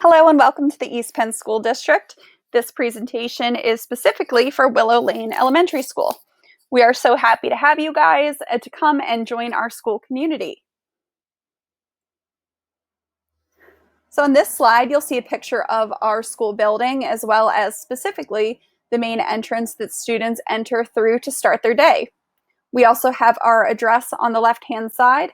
Hello and welcome to the East Penn School District. This presentation is specifically for Willow Lane Elementary School. We are so happy to have you guys to come and join our school community. So in this slide, you'll see a picture of our school building as well as specifically the main entrance that students enter through to start their day. We also have our address on the left-hand side,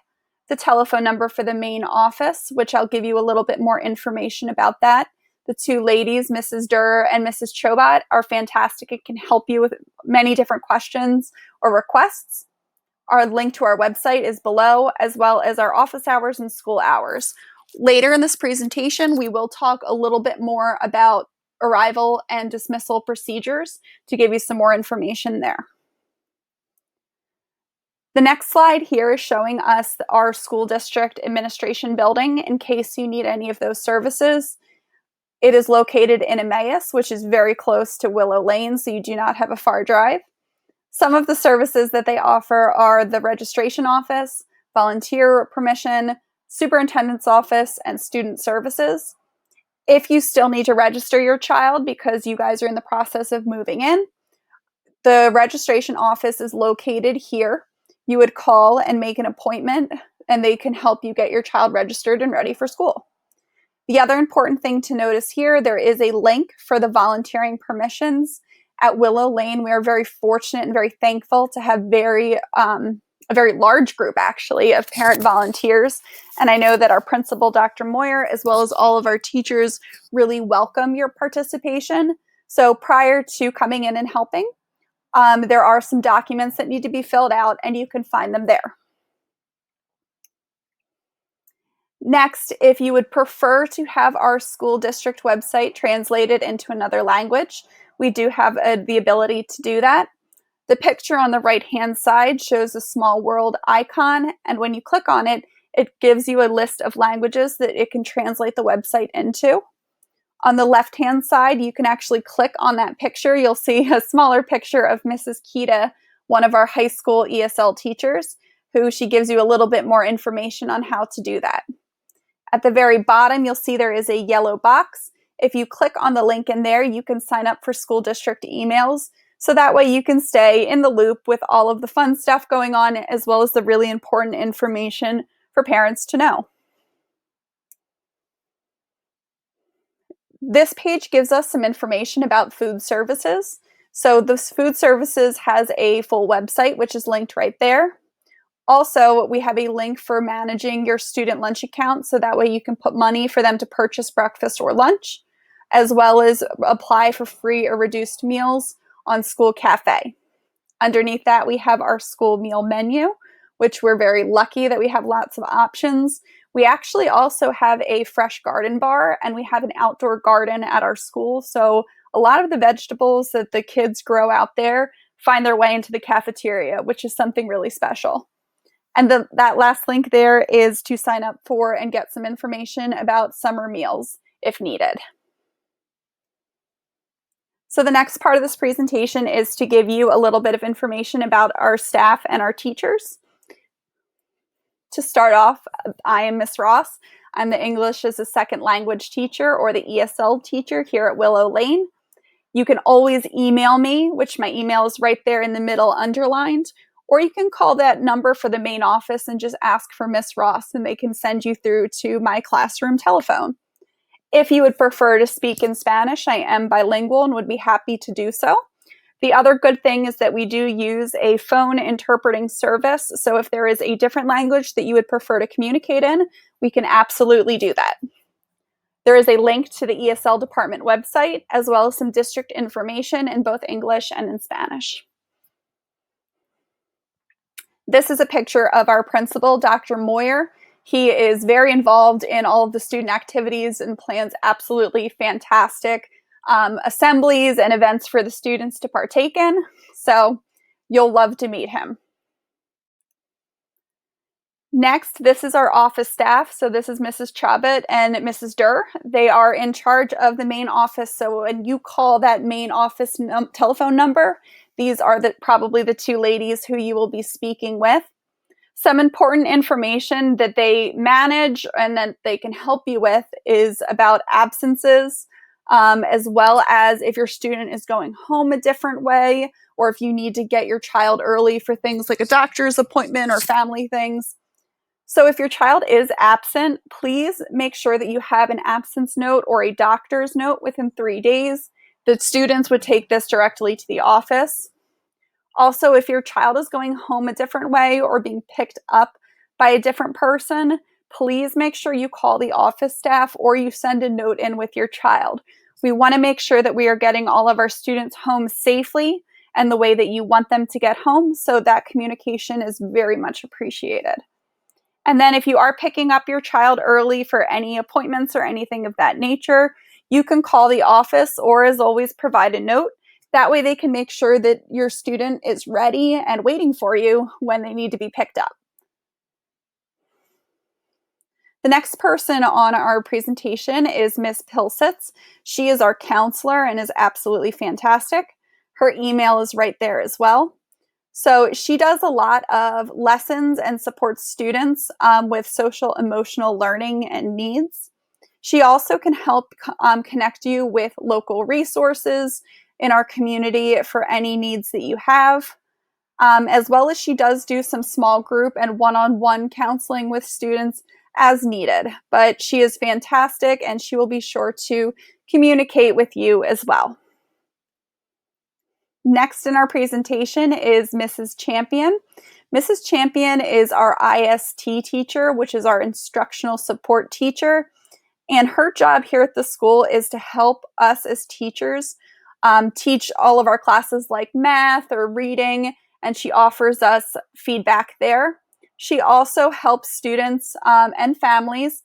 the telephone number for the main office, which I'll give you a little bit more information about that. The two ladies, Mrs. Durr and Mrs. Chobot, are fantastic and can help you with many different questions or requests. Our link to our website is below, as well as our office hours and school hours. Later in this presentation, we will talk a little bit more about arrival and dismissal procedures to give you some more information there. The next slide here is showing us our school district administration building in case you need any of those services. It is located in Emmaus, which is very close to Willow Lane, so you do not have a far drive. Some of the services that they offer are the registration office, volunteer permission, superintendent's office, and student services. If you still need to register your child because you guys are in the process of moving in, the registration office is located here. You would call and make an appointment, and they can help you get your child registered and ready for school. The other important thing to notice here, there is a link for the volunteering permissions at Willow Lane. We are very fortunate and very thankful to have a very large group, actually, of parent volunteers. And I know that our principal, Dr. Moyer, as well as all of our teachers, really welcome your participation. So prior to coming in and helping, there are some documents that need to be filled out, and you can find them there. Next, if you would prefer to have our school district website translated into another language, we do have the ability to do that. The picture on the right-hand side shows a small world icon, and when you click on it, it gives you a list of languages that it can translate the website into. On the left-hand side, you can actually click on that picture. You'll see a smaller picture of Mrs. Kita, one of our high school ESL teachers, who she gives you a little bit more information on how to do that. At the very bottom, you'll see there is a yellow box. If you click on the link in there, you can sign up for school district emails. So that way you can stay in the loop with all of the fun stuff going on, as well as the really important information for parents to know. This page gives us some information about food services. So the food services has a full website, which is linked right there. Also, we have a link for managing your student lunch account, so that way you can put money for them to purchase breakfast or lunch, as well as apply for free or reduced meals on School Cafe. Underneath that, we have our school meal menu, which we're very lucky that we have lots of options. We actually also have a fresh garden bar, and we have an outdoor garden at our school. So a lot of the vegetables that the kids grow out there find their way into the cafeteria, which is something really special. And that last link there is to sign up for and get some information about summer meals if needed. So the next part of this presentation is to give you a little bit of information about our staff and our teachers. To start off, I am Miss Ross. I'm the English as a Second Language teacher, or the ESL teacher, here at Willow Lane. You can always email me, which my email is right there in the middle underlined, or you can call that number for the main office and just ask for Miss Ross, and they can send you through to my classroom telephone. If you would prefer to speak in Spanish, I am bilingual and would be happy to do so. The other good thing is that we do use a phone interpreting service, so if there is a different language that you would prefer to communicate in, we can absolutely do that. There is a link to the ESL department website, as well as some district information in both English and in Spanish. This is a picture of our principal, Dr. Moyer. He is very involved in all of the student activities and plans absolutely fantastic assemblies and events for the students to partake in. So you'll love to meet him. Next, this is our office staff. So this is Mrs. Chobot and Mrs. Durr. They are in charge of the main office. So when you call that main office telephone number, these are probably the two ladies who you will be speaking with. Some important information that they manage and that they can help you with is about absences, as well as if your student is going home a different way, or if you need to get your child early for things like a doctor's appointment or family things. So if your child is absent, please make sure that you have an absence note or a doctor's note within 3 days. The students would take this directly to the office. Also, if your child is going home a different way or being picked up by a different person, please make sure you call the office staff or you send a note in with your child. We want to make sure that we are getting all of our students home safely and the way that you want them to get home, so that communication is very much appreciated. And then if you are picking up your child early for any appointments or anything of that nature, you can call the office or, as always, provide a note. That way they can make sure that your student is ready and waiting for you when they need to be picked up. The next person on our presentation is Miss Pilsitz. She is our counselor and is absolutely fantastic. Her email is right there as well. So she does a lot of lessons and supports students with social emotional learning and needs. She also can help connect you with local resources in our community for any needs that you have, as well as she does do some small group and one-on-one counseling with students as needed. But she is fantastic and she will be sure to communicate with you as well. Next in our presentation is Mrs. Champion. Mrs. Champion is our IST teacher, which is our instructional support teacher. And her job here at the school is to help us as teachers teach all of our classes like math or reading, and she offers us feedback there. She also helps students and families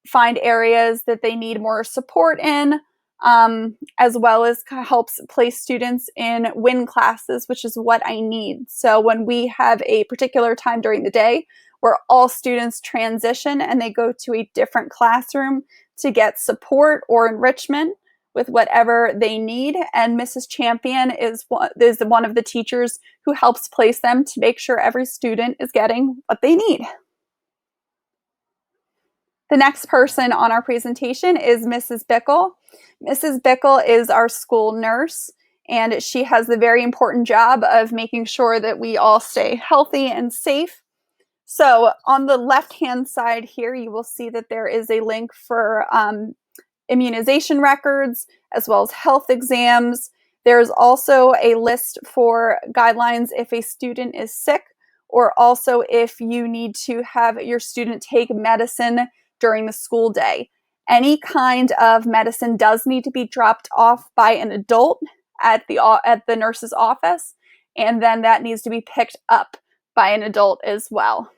find areas that they need more support in, as well as helps place students in WIN classes, which is what I need. So when we have a particular time during the day where all students transition and they go to a different classroom to get support or enrichment with whatever they need, and Mrs. Champion is one of the teachers who helps place them to make sure every student is getting what they need. The next person on our presentation is Mrs. Bickle. Mrs. Bickle is our school nurse, and she has the very important job of making sure that we all stay healthy and safe. So on the left-hand side here, you will see that there is a link for immunization records, as well as health exams. There's also a list for guidelines if a student is sick, or also if you need to have your student take medicine during the school day. Any kind of medicine does need to be dropped off by an adult at the nurse's office, and then that needs to be picked up by an adult as well.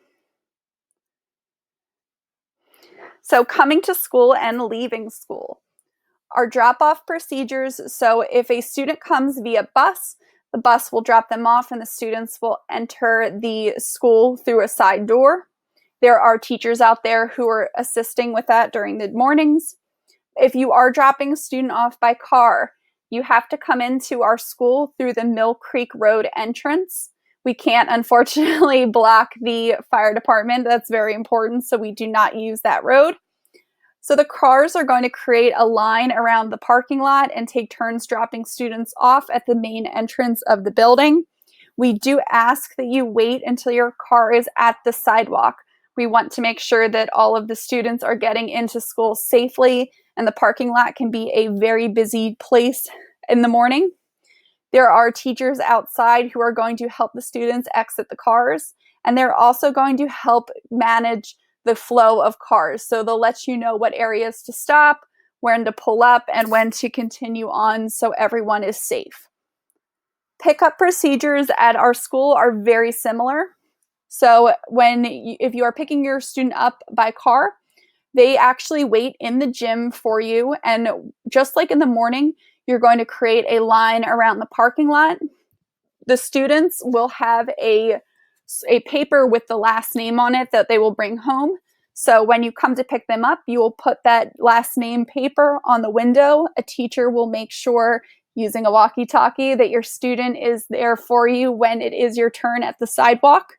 So coming to school and leaving school. Our drop-off procedures, so if a student comes via bus, the bus will drop them off and the students will enter the school through a side door. There are teachers out there who are assisting with that during the mornings. If you are dropping a student off by car, you have to come into our school through the Mill Creek Road entrance. We can't, unfortunately, block the fire department. That's very important, so we do not use that road. So the cars are going to create a line around the parking lot and take turns dropping students off at the main entrance of the building. We do ask that you wait until your car is at the sidewalk. We want to make sure that all of the students are getting into school safely, and the parking lot can be a very busy place in the morning. There are teachers outside who are going to help the students exit the cars, and they're also going to help manage the flow of cars. So they'll let you know what areas to stop, when to pull up, and when to continue on so everyone is safe. Pickup procedures at our school are very similar. So if you are picking your student up by car, they actually wait in the gym for you. And just like in the morning, you're going to create a line around the parking lot. The students will have a paper with the last name on it that they will bring home. So when you come to pick them up, you will put that last name paper on the window. A teacher will make sure, using a walkie-talkie, that your student is there for you when it is your turn at the sidewalk.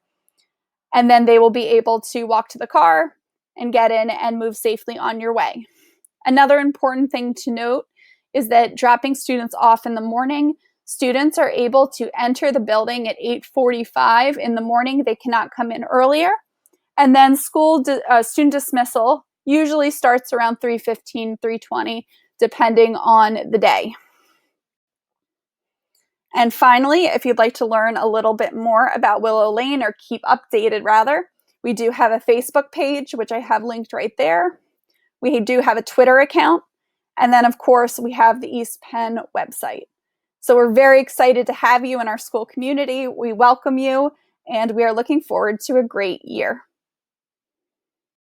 and then they will be able to walk to the car and get in and move safely on your way. Another important thing to note is that dropping students off in the morning, students are able to enter the building at 8:45 in the morning. They cannot come in earlier. And then student dismissal usually starts around 3:15, 3:20, depending on the day. And finally, if you'd like to learn a little bit more about Willow Lane, or keep updated rather, we do have a Facebook page, which I have linked right there. We do have a Twitter account. And then, of course, we have the East Penn website. So we're very excited to have you in our school community. We welcome you, and we are looking forward to a great year.